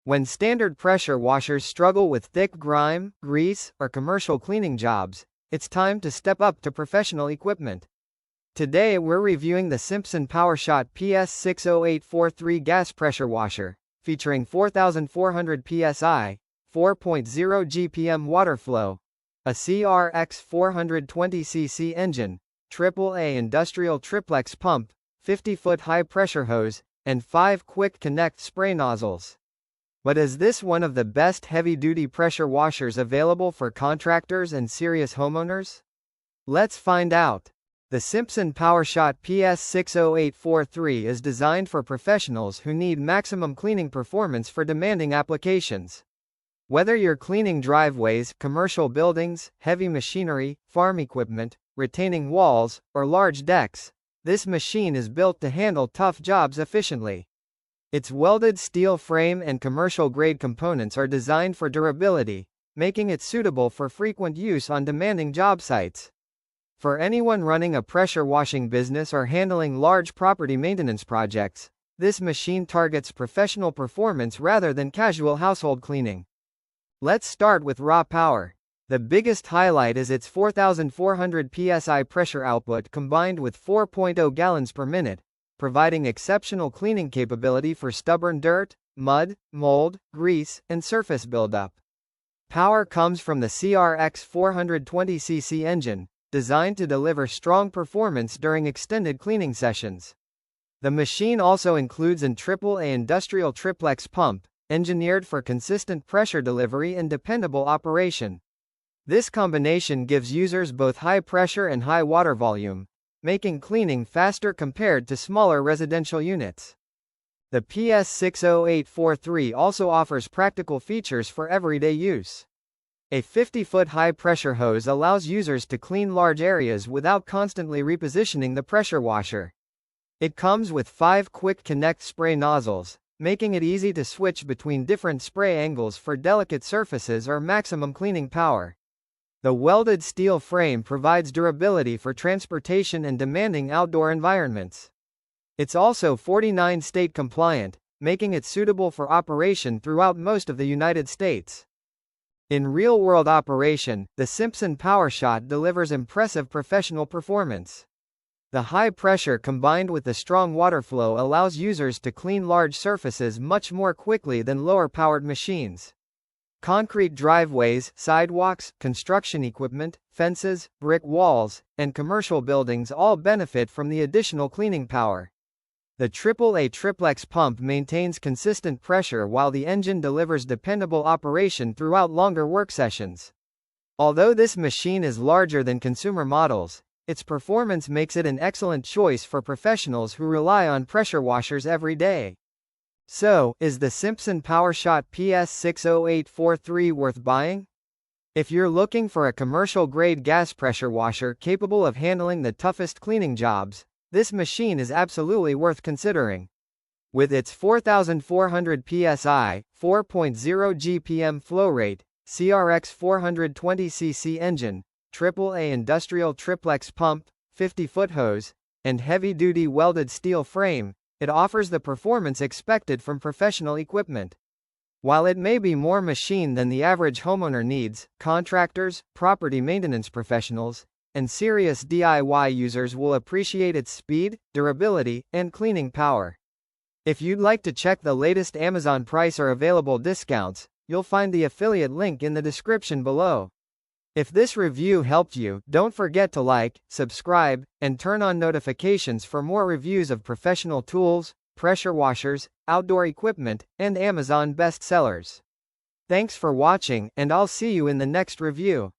When standard pressure washers struggle with thick grime, grease, or commercial cleaning jobs, it's time to step up to professional equipment. Today we're reviewing the Simpson PowerShot PS60843 gas pressure washer, featuring 4,400 PSI, 4.0 GPM water flow, a CRX 420cc engine, AAA industrial triplex pump, 50-foot high-pressure hose, and 5 quick connect spray nozzles. But is this one of the best heavy-duty pressure washers available for contractors and serious homeowners? Let's find out. The Simpson PowerShot PS60843 is designed for professionals who need maximum cleaning performance for demanding applications. Whether you're cleaning driveways, commercial buildings, heavy machinery, farm equipment, retaining walls, or large decks, this machine is built to handle tough jobs efficiently. Its welded steel frame and commercial-grade components are designed for durability, making it suitable for frequent use on demanding job sites. For anyone running a pressure washing business or handling large property maintenance projects, this machine targets professional performance rather than casual household cleaning. Let's start with raw power. The biggest highlight is its 4,400 PSI pressure output combined with 4.0 gallons per minute, providing exceptional cleaning capability for stubborn dirt, mud, mold, grease, and surface buildup. Power comes from the CRX 420cc engine, designed to deliver strong performance during extended cleaning sessions. The machine also includes an AAA industrial triplex pump, engineered for consistent pressure delivery and dependable operation. This combination gives users both high pressure and high water volume, making cleaning faster compared to smaller residential units. The PS60843 also offers practical features for everyday use. A 50-foot high-pressure hose allows users to clean large areas without constantly repositioning the pressure washer. It comes with 5 quick connect spray nozzles, making it easy to switch between different spray angles for delicate surfaces or maximum cleaning power. The welded steel frame provides durability for transportation and demanding outdoor environments. It's also 49 state compliant, making it suitable for operation throughout most of the United States. In real-world operation, the Simpson PowerShot delivers impressive professional performance. The high pressure combined with the strong water flow allows users to clean large surfaces much more quickly than lower-powered machines. Concrete driveways, sidewalks, construction equipment, fences, brick walls, and commercial buildings all benefit from the additional cleaning power. The AAA triplex pump maintains consistent pressure while the engine delivers dependable operation throughout longer work sessions. Although this machine is larger than consumer models, its performance makes it an excellent choice for professionals who rely on pressure washers every day. So, is the Simpson PowerShot PS60843 worth buying? If you're looking for a commercial-grade gas pressure washer capable of handling the toughest cleaning jobs, this machine is absolutely worth considering. With its 4,400 PSI, 4.0 GPM flow rate, CRX 420cc engine, AAA industrial triplex pump, 50-foot hose, and heavy-duty welded steel frame, it offers the performance expected from professional equipment. While it may be more machine than the average homeowner needs, contractors, property maintenance professionals, and serious DIY users will appreciate its speed, durability, and cleaning power. If you'd like to check the latest Amazon price or available discounts, you'll find the affiliate link in the description below. If this review helped you, don't forget to like, subscribe, and turn on notifications for more reviews of professional tools, pressure washers, outdoor equipment, and Amazon bestsellers. Thanks for watching, and I'll see you in the next review.